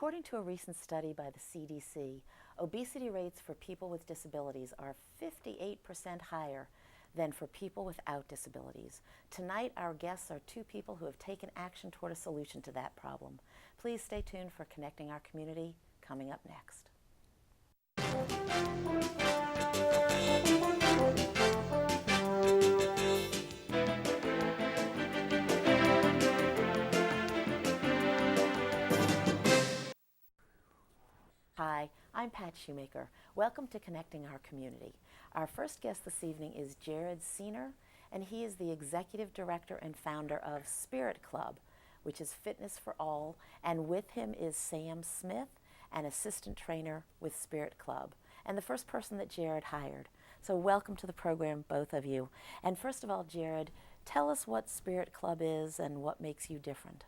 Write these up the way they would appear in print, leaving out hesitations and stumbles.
According to a recent study by the CDC, obesity rates for people with disabilities are 58% higher than for people without disabilities. Tonight, our guests are two people who have taken action toward a solution to that problem. Please stay tuned for Connecting Our Community, coming up next. Hi, I'm Pat Shoemaker. Welcome to Connecting Our Community. Our first guest this evening is Jared Seener, and he is the Executive Director and founder of S.P.I.R.I.T Club, which is fitness for all, and with him is Sam Smith, an assistant trainer with S.P.I.R.I.T Club, and the first person that Jared hired. So welcome to the program, both of you. And first of all, Jared, tell us what S.P.I.R.I.T Club is and what makes you different.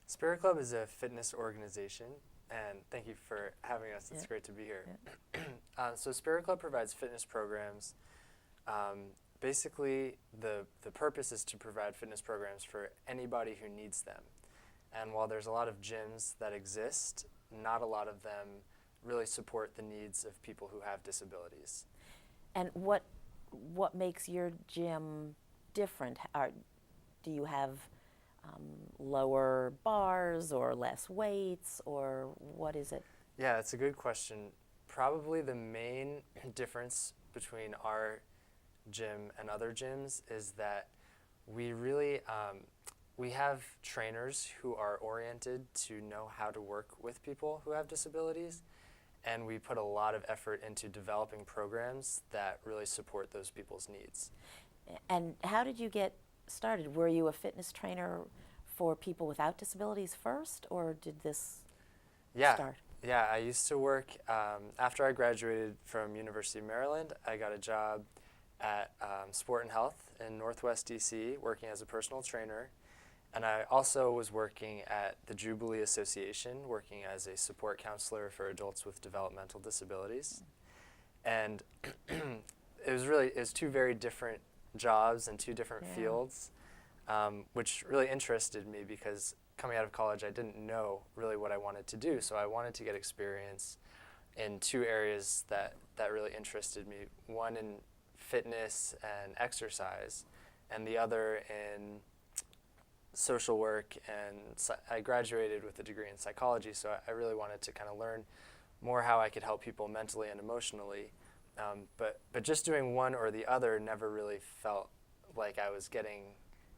S.P.I.R.I.T Club is a fitness organization, and thank you for having us. It's great to be here. So S.P.I.R.I.T Club provides fitness programs. Basically, the purpose is to provide fitness programs for anybody who needs them. And while there's a lot of gyms that exist, not a lot of them really support the needs of people who have disabilities. And what makes your gym different? Do you have lower bars or less weights, or what is it? Yeah, that's a good question. Probably the main difference between our gym and other gyms is that we really we have trainers who are oriented to know how to work with people who have disabilities, and we put a lot of effort into developing programs that really support those people's needs. And how did you get started? Were you a fitness trainer for people without disabilities first, or did this start? Yeah, I used to work, after I graduated from University of Maryland, I got a job at Sport and Health in Northwest DC, working as a personal trainer. And I also was working at the Jubilee Association, working as a support counselor for adults with developmental disabilities. And it was two very different jobs and two different fields, which really interested me because coming out of college, I didn't know really what I wanted to do. So I wanted to get experience in two areas that really interested me, one in fitness and exercise, and the other in social work. And I graduated with a degree in psychology, so I really wanted to kind of learn more how I could help people mentally and emotionally. But just doing one or the other never really felt like I was getting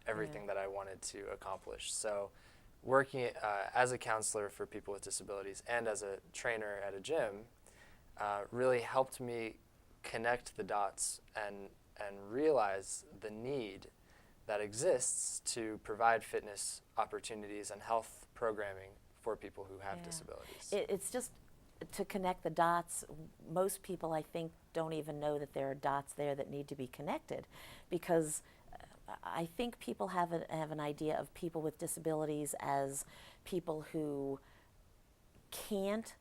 everything that I wanted to accomplish. So working as a counselor for people with disabilities and as a trainer at a gym really helped me connect the dots and realize the need that exists to provide fitness opportunities and health programming for people who have disabilities. It's just to connect the dots. Most people, I think, don't even know that there are dots there that need to be connected, because I think people have an idea of people with disabilities as people who can't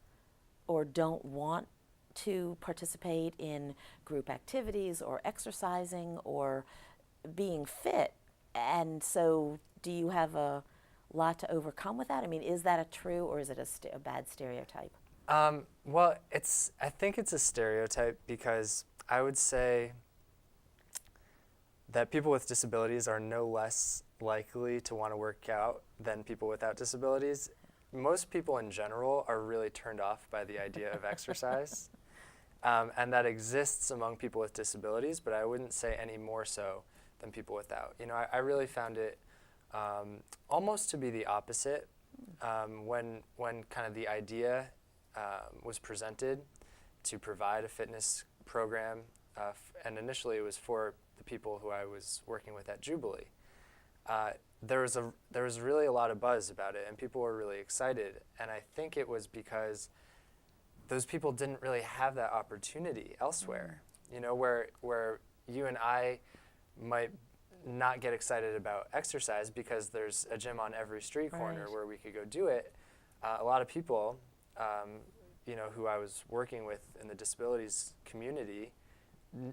or don't want to participate in group activities or exercising or being fit. And so do you have a lot to overcome with that? I mean, is that a true, or is it a bad stereotype? Well, I think it's a stereotype, because I would say that people with disabilities are no less likely to want to work out than people without disabilities. Most people in general are really turned off by the idea of exercise, and that exists among people with disabilities, but I wouldn't say any more so than people without. You know, I really found it almost to be the opposite. When kind of the idea was presented to provide a fitness program, and initially it was for the people who I was working with at Jubilee. There was really a lot of buzz about it, and people were really excited. And I think it was because those people didn't really have that opportunity elsewhere. You know, where you and I might not get excited about exercise because there's a gym on every street corner where we could go do it. A lot of people, you know, who I was working with in the disabilities community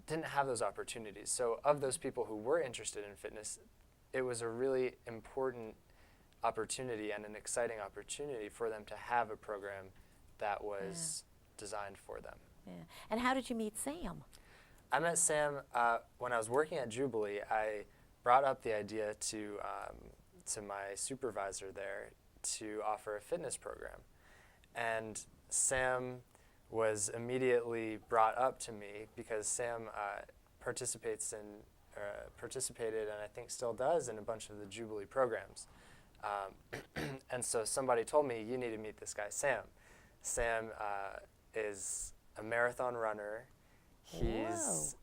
didn't have those opportunities. So of those people who were interested in fitness, it was a really important opportunity and an exciting opportunity for them to have a program that was designed for them. Yeah. And how did you meet Sam? I met Sam when I was working at Jubilee. I brought up the idea to my supervisor there to offer a fitness program. And Sam was immediately brought up to me because Sam participated and I think still does in a bunch of the Jubilee programs. And so somebody told me, you need to meet this guy, Sam. Sam is a marathon runner. He's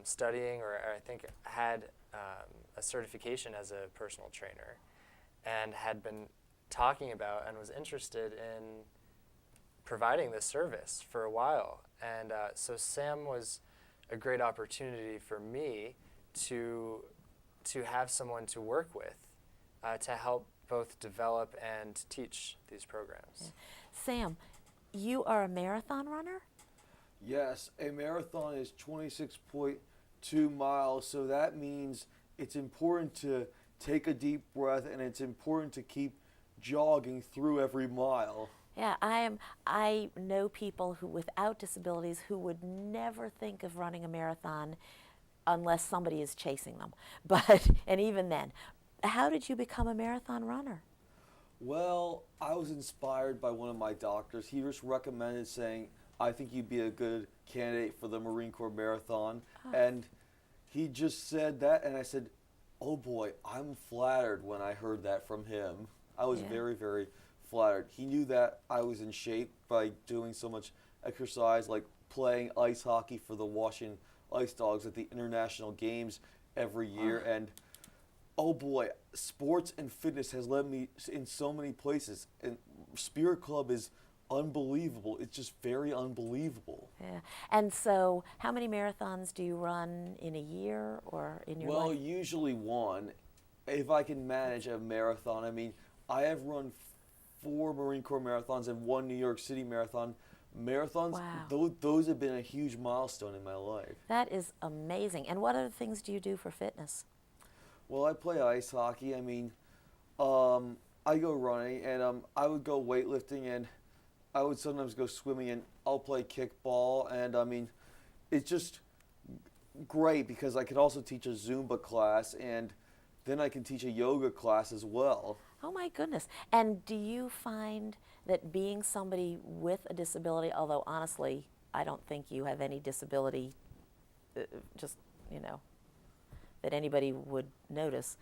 studying, or I think had a certification as a personal trainer, and had been talking about and was interested in providing this service for a while. And so Sam was a great opportunity for me to have someone to work with to help both develop and teach these programs. Yeah. Sam, you are a marathon runner? Yes, a marathon is 26.2 miles, so that means it's important to take a deep breath and it's important to keep jogging through every mile. Yeah, I know people who without disabilities who would never think of running a marathon unless somebody is chasing them. And even then, how did you become a marathon runner? Well, I was inspired by one of my doctors. He just recommended saying, I think you'd be a good candidate for the Marine Corps Marathon. Oh. And he just said that, and I said, oh boy, I'm flattered when I heard that from him. I was very, very flattered. He knew that I was in shape by doing so much exercise, like playing ice hockey for the Washington Ice Dogs at the International Games every year. And oh boy, sports and fitness has led me in so many places. And Spirit Club is unbelievable. It's just very unbelievable. Yeah. And so, how many marathons do you run in a year or in your life? Well, usually one. If I can manage a marathon, I mean, I have run 4 Marine Corps marathons and 1 New York City marathon. Marathons, those have been a huge milestone in my life. That is amazing. And what other things do you do for fitness? Well, I play ice hockey. I mean, I go running, and I would go weightlifting, and I would sometimes go swimming, and I'll play kickball. And I mean, it's just great because I could also teach a Zumba class, and then I can teach a yoga class as well. Oh my goodness. And do you find that being somebody with a disability, although honestly, I don't think you have any disability, just, that anybody would notice,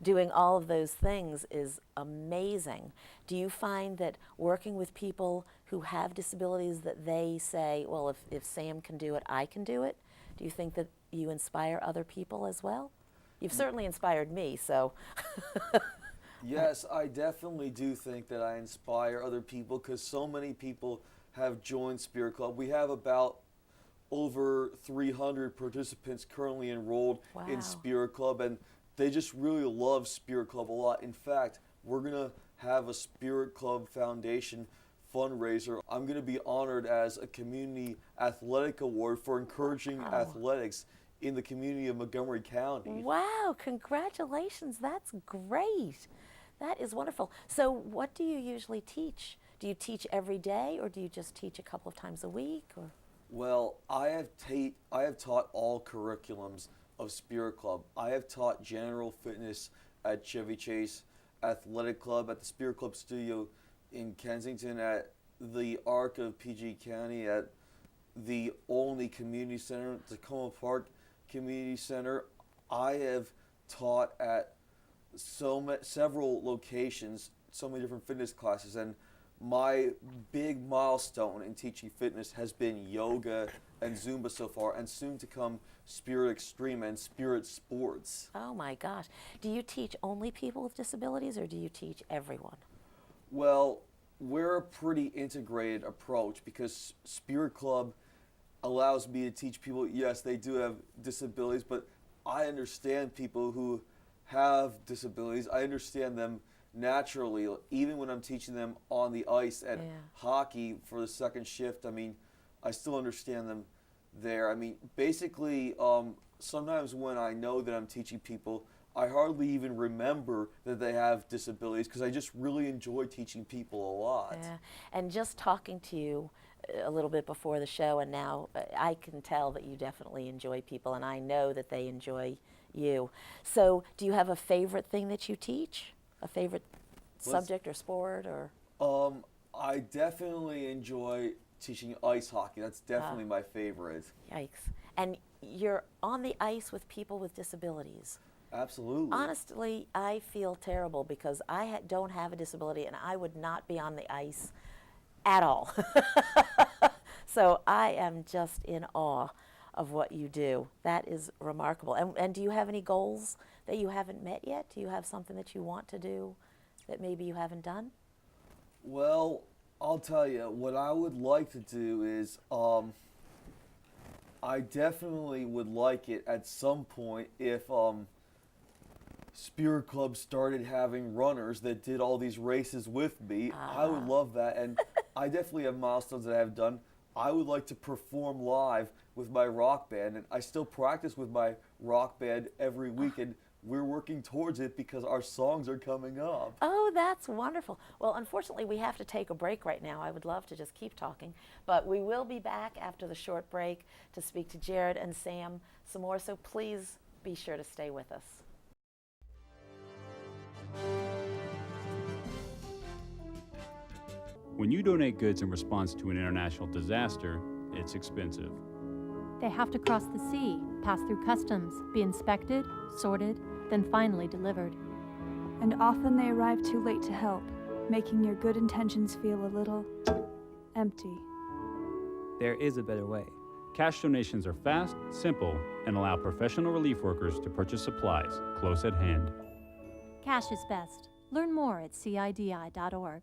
doing all of those things is amazing. Do you find that working with people who have disabilities that they say, well, if Sam can do it, I can do it? Do you think that you inspire other people as well? You've certainly inspired me, so. Yes, I definitely do think that I inspire other people because so many people have joined Spirit Club. We have about over 300 participants currently enrolled in Spirit Club, and they just really love Spirit Club a lot. In fact, we're going to have a Spirit Club Foundation fundraiser. I'm going to be honored as a Community Athletic Award for encouraging athletics in the community of Montgomery County. Wow, congratulations. That's great. That is wonderful. So what do you usually teach? Do you teach every day, or do you just teach a couple of times a week? Or? Well, I have taught all curriculums of Spirit Club. I have taught general fitness at Chevy Chase Athletic Club, at the Spirit Club Studio in Kensington, at the Arc of PG County, at the Olney Community Center, Tacoma Park Community Center. I have taught at several locations, so many different fitness classes, and my big milestone in teaching fitness has been yoga and Zumba so far, and soon to come Spirit Extreme and Spirit Sports. Oh my gosh. Do you teach only people with disabilities, or do you teach everyone? Well, we're a pretty integrated approach because Spirit Club allows me to teach people, yes, they do have disabilities, but I understand people who have disabilities. I understand them naturally, even when I'm teaching them on the ice at hockey for the second shift. I mean, I still understand them there. I mean, basically, sometimes when I know that I'm teaching people, I hardly even remember that they have disabilities because I just really enjoy teaching people a lot. Yeah. And just talking to you a little bit before the show and now, I can tell that you definitely enjoy people, and I know that they enjoy you. So do you have a favorite thing that you teach? A favorite subject or sport or? I definitely enjoy teaching ice hockey. That's definitely my favorite. Yikes. And you're on the ice with people with disabilities. Absolutely. Honestly, I feel terrible because I don't have a disability and I would not be on the ice at all. So I am just in awe of what you do. That is remarkable. And do you have any goals that you haven't met yet? Do you have something that you want to do that maybe you haven't done? Well, I'll tell you, what I would like to do is, I definitely would like it at some point if Spirit Club started having runners that did all these races with me. I would love that, and I definitely have milestones that I have done. I would like to perform live with my rock band, and I still practice with my rock band every week, and we're working towards it because our songs are coming up. Oh, that's wonderful. Well, unfortunately, we have to take a break right now. I would love to just keep talking, but we will be back after the short break to speak to Jared and Sam some more, so please be sure to stay with us. When you donate goods in response to an international disaster, it's expensive. They have to cross the sea, pass through customs, be inspected, sorted, then finally delivered. And often they arrive too late to help, making your good intentions feel a little empty. There is a better way. Cash donations are fast, simple, and allow professional relief workers to purchase supplies close at hand. Cash is best. Learn more at CIDI.org.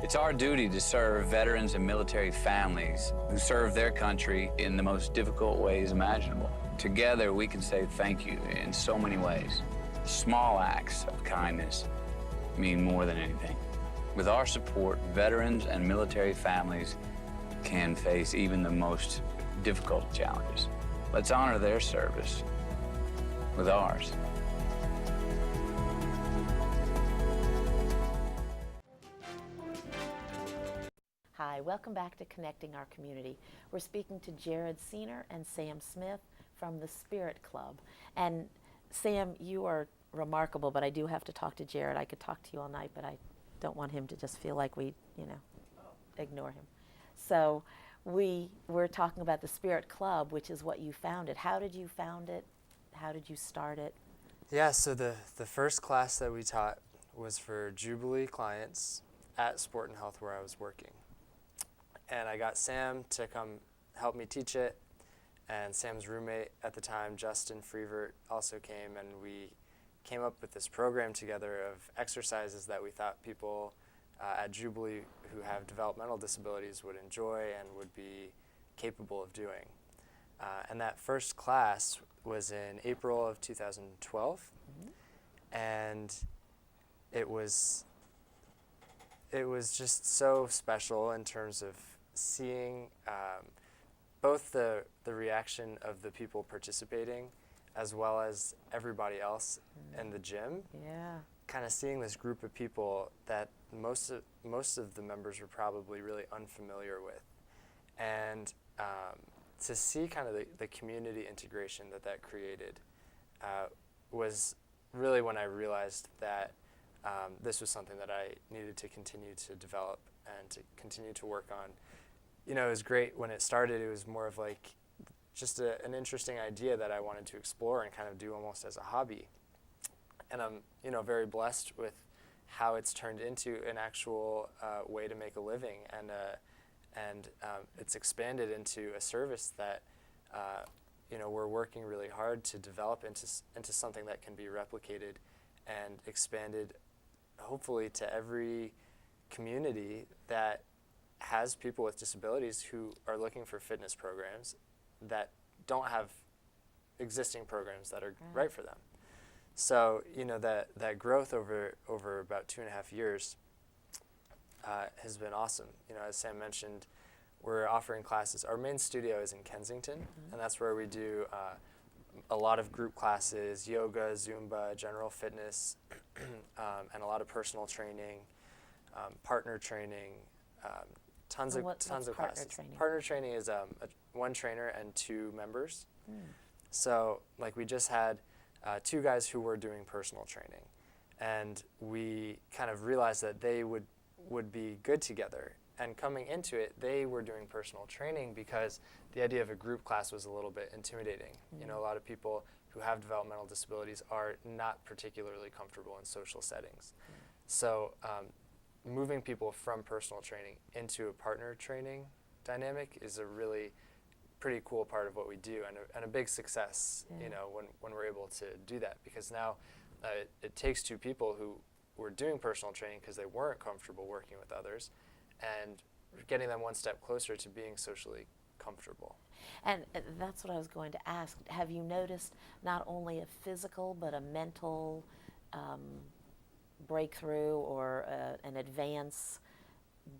It's our duty to serve veterans and military families who serve their country in the most difficult ways imaginable. Together, we can say thank you in so many ways. Small acts of kindness mean more than anything. With our support, veterans and military families can face even the most difficult challenges. Let's honor their service with ours. Hi, welcome back to Connecting Our Community. We're speaking to Jared Senior and Sam Smith from the S.P.I.R.I.T Club. And Sam, you are remarkable, but I do have to talk to Jared. I could talk to you all night, but I don't want him to just feel like we, ignore him. So we're talking about the S.P.I.R.I.T Club, which is what you founded. How did you found it? How did you start it? Yeah, so the first class that we taught was for Jubilee clients at Sport and Health where I was working. And I got Sam to come help me teach it, and Sam's roommate at the time, Justin Freevert, also came, and we came up with this program together of exercises that we thought people at Jubilee who have developmental disabilities would enjoy and would be capable of doing. And that first class was in April of 2012, and it was just so special in terms of seeing both the reaction of the people participating as well as everybody else in the gym. Yeah. Kind of seeing this group of people that most of the members were probably really unfamiliar with. And to see kind of the community integration that created was really when I realized that this was something that I needed to continue to develop and to continue to work on. It was great when it started. It was more of like just an interesting idea that I wanted to explore and kind of do almost as a hobby. And I'm, very blessed with how it's turned into an actual way to make a living, and it's expanded into a service that we're working really hard to develop into something that can be replicated and expanded, hopefully, to every community that has people with disabilities who are looking for fitness programs that don't have existing programs that are right for them. So, that growth over about 2.5 years has been awesome. As Sam mentioned, we're offering classes. Our main studio is in Kensington, and that's where we do a lot of group classes, yoga, Zumba, general fitness, and a lot of personal training, partner training, tons And of what's tons of partner classes. training? Partner training is one trainer and 2 members. So like we just had 2 guys who were doing personal training, and we kind of realized that they would be good together. And coming into it, they were doing personal training because the idea of a group class was a little bit intimidating. You know, a lot of people who have developmental disabilities are not particularly comfortable in social settings. So moving people from personal training into a partner training dynamic is a really pretty cool part of what we do, and a big success, you know, when we're able to do that, because now it takes 2 people who were doing personal training because they weren't comfortable working with others, and getting them one step closer to being socially comfortable. And that's what I was going to ask. Have you noticed not only a physical but a mental breakthrough or an advance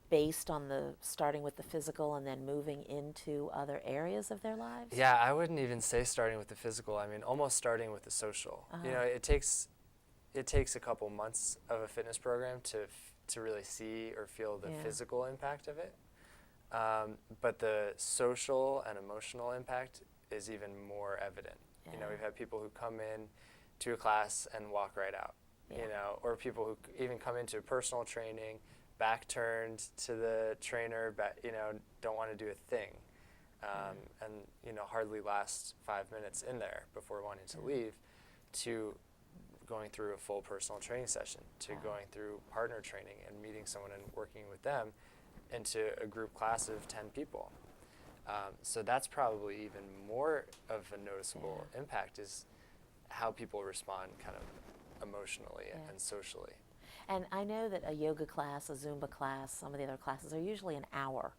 based on starting with the physical and then moving into other areas of their lives? Yeah, I wouldn't even say starting with the physical. I mean, almost starting with the social. You know, it takes a couple months of a fitness program to really see or feel the physical impact of it. But the social and emotional impact is even more evident. You know, we've had people who come in to a class and walk right out. You know, or people who even come into personal training, back turned to the trainer, you know, don't want to do a thing, and you know, hardly last 5 minutes in there before wanting to leave, to going through a full personal training session, to going through partner training and meeting someone and working with them into a group class of 10 people. So that's probably even more of a noticeable impact, is how people respond kind of emotionally and socially. And I know that a yoga class, a Zumba class, some of the other classes are usually an hour.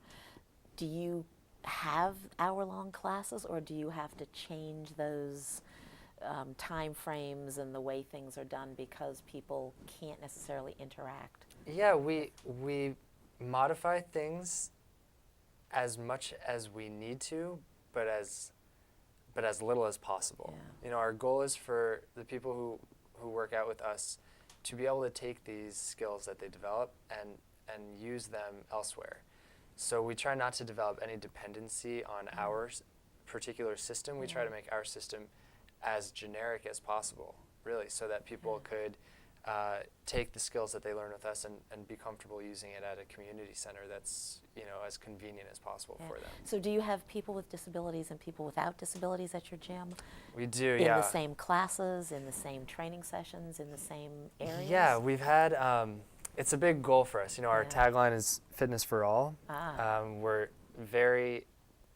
Do you have hour-long classes, or do you have to change those time frames and the way things are done because people can't necessarily interact? Yeah, we modify things as much as we need to, but as little as possible. You know, our goal is for the people who work out with us to be able to take these skills that they develop and use them elsewhere. So we try not to develop any dependency on our particular system. We try to make our system as generic as possible, really, so that people could take the skills that they learn with us and be comfortable using it at a community center that's, you know, as convenient as possible for them. So do you have people with disabilities and people without disabilities at your gym? We do, in the same classes, in the same training sessions, in the same areas? Yeah, we've had, it's a big goal for us. You know, our tagline is Fitness for All. We're very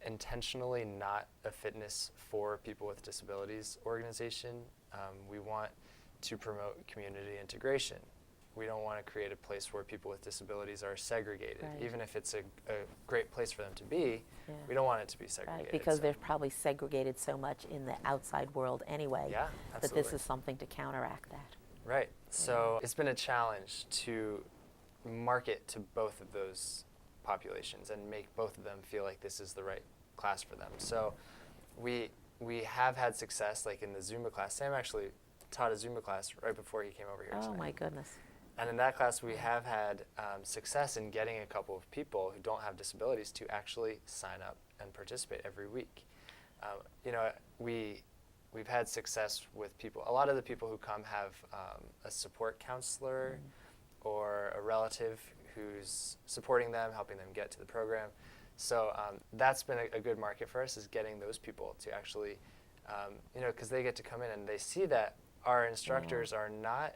intentionally not a fitness for people with disabilities organization. We want to promote community integration. We don't want to create a place where people with disabilities are segregated. Even if it's a great place for them to be, we don't want it to be segregated. Because they're probably segregated so much in the outside world anyway, that this is something to counteract that. Right. So it's been a challenge to market to both of those populations and make both of them feel like this is the right class for them. So we have had success, like in the Zumba class. Sam actually taught a Zumba class right before he came over here tonight. Oh my goodness. And in that class, we have had success in getting a couple of people who don't have disabilities to actually sign up and participate every week. You know, we've had success with people. A lot of the people who come have a support counselor or a relative who's supporting them, helping them get to the program. So that's been a good market for us, is getting those people to actually, you know, because they get to come in and they see that our instructors are not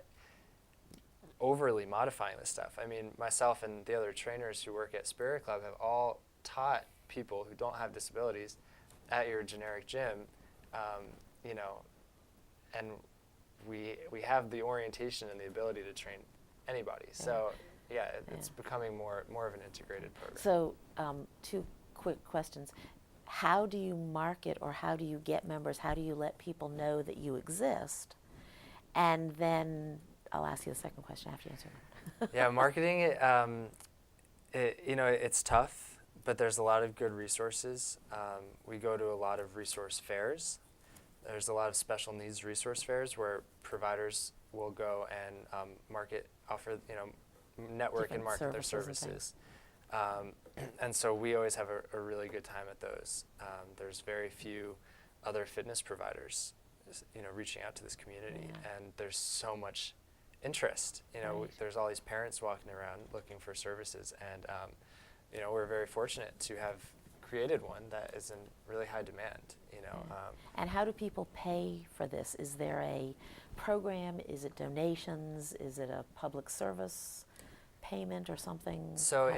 overly modifying this stuff. I mean, myself and the other trainers who work at S.P.I.R.I.T Club have all taught people who don't have disabilities at your generic gym, you know, and we have the orientation and the ability to train anybody. So yeah, it's becoming more of an integrated program. So 2 quick questions. How do you market, or how do you get members? How do you let people know that you exist? And then I'll ask you the second question after you answer that. Yeah, marketing, you know, it's tough, but there's a lot of good resources. We go to a lot of resource fairs, there's a lot of special needs resource fairs where providers will go and offer, network Different and market their services and services. And so we always have a really good time at those. There's very few other fitness providers, reaching out to this community, and there's so much interest. There's all these parents walking around looking for services, and we're very fortunate to have created one that is in really high demand. And how do people pay for this? Is there a program? Is it donations? Is it a public service payment or something? So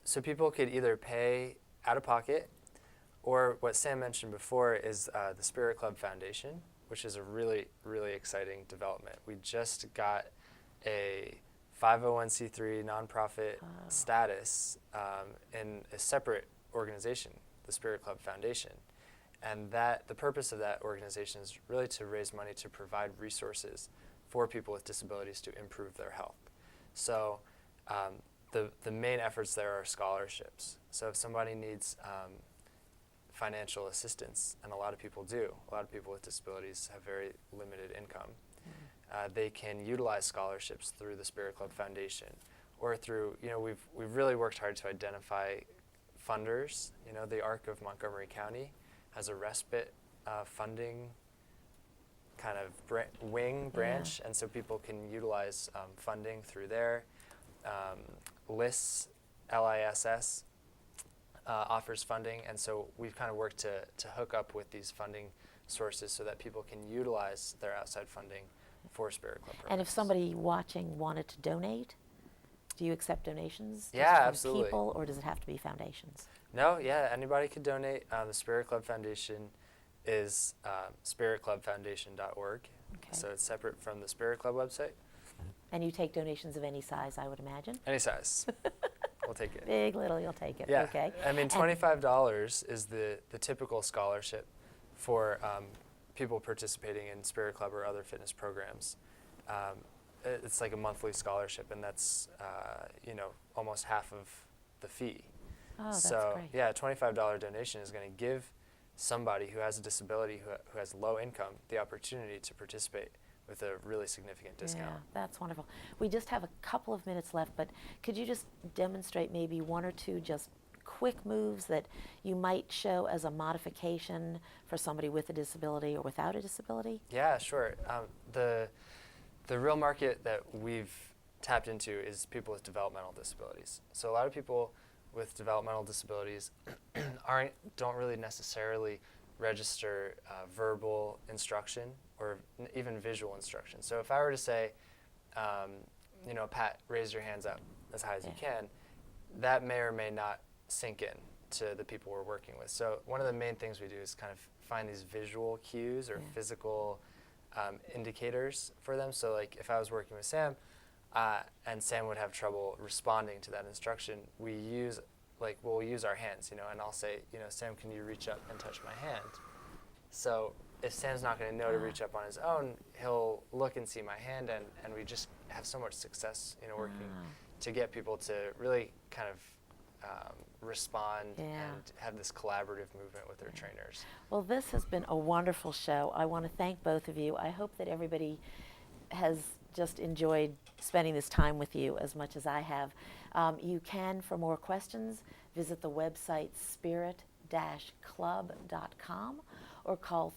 so people could either pay out of pocket, or what Sam mentioned before is the S.P.I.R.I.T Club Foundation, which is a really, really exciting development. We just got a 501c3 nonprofit status in a separate organization, the S.P.I.R.I.T Club Foundation. And the purpose of that organization is really to raise money to provide resources for people with disabilities to improve their health. So the main efforts there are scholarships. So if somebody needs financial assistance, and a lot of people do, a lot of people with disabilities have very limited income, they can utilize scholarships through the S.P.I.R.I.T Club Foundation, or through, we've really worked hard to identify funders. The ARC of Montgomery County has a respite funding kind of branch, and so people can utilize funding through there. LISS, LISS, offers funding, and so we've kind of worked to hook up with these funding sources so that people can utilize their outside funding for S.P.I.R.I.T Club programs. And if somebody watching wanted to donate, do you accept donations? Yeah, from absolutely. People, or does it have to be foundations? No, yeah, anybody could donate. The S.P.I.R.I.T Club Foundation is spiritclubfoundation.org, so it's separate from the S.P.I.R.I.T Club website. And you take donations of any size, I would imagine? Any size. We'll take it. Big, little, you'll take it. Yeah. Okay. I mean, $25 is the typical scholarship for people participating in S.P.I.R.I.T Club or other fitness programs. It's like a monthly scholarship, and that's almost half of the fee. Oh, that's so great. yeah, a $25 donation is going to give somebody who has a disability, who has low income, the opportunity to participate with a really significant discount. Yeah, that's wonderful. We just have a couple of minutes left, but could you just demonstrate maybe one or two just quick moves that you might show as a modification for somebody with a disability or without a disability? Yeah, sure. The real market that we've tapped into is people with developmental disabilities. So a lot of people with developmental disabilities don't really necessarily register verbal instruction or even visual instruction. So if I were to say, Pat, raise your hands up as high as you can, that may or may not sink in to the people we're working with. So one of the main things we do is kind of find these visual cues or physical indicators for them. So like if I was working with Sam, and Sam would have trouble responding to that instruction, we'll use our hands, and I'll say, Sam, can you reach up and touch my hand? So if Sam's not going to know to reach up on his own, he'll look and see my hand, and we just have so much success, working to get people to really kind of respond and have this collaborative movement with their trainers. Well, this has been a wonderful show. I want to thank both of you. I hope that everybody has just enjoyed spending this time with you as much as I have. You can, for more questions, visit the website spirit-club.com or call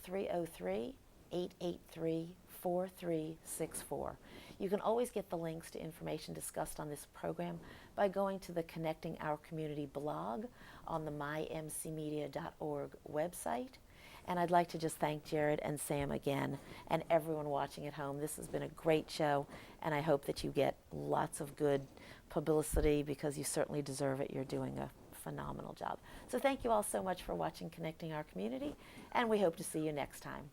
303-883-4364. You can always get the links to information discussed on this program by going to the Connecting Our Community blog on the mymcmedia.org website. And I'd like to just thank Jared and Sam again, and everyone watching at home. This has been a great show, and I hope that you get lots of good publicity because you certainly deserve it. You're doing a phenomenal job. So thank you all so much for watching Connecting Our Community, and we hope to see you next time.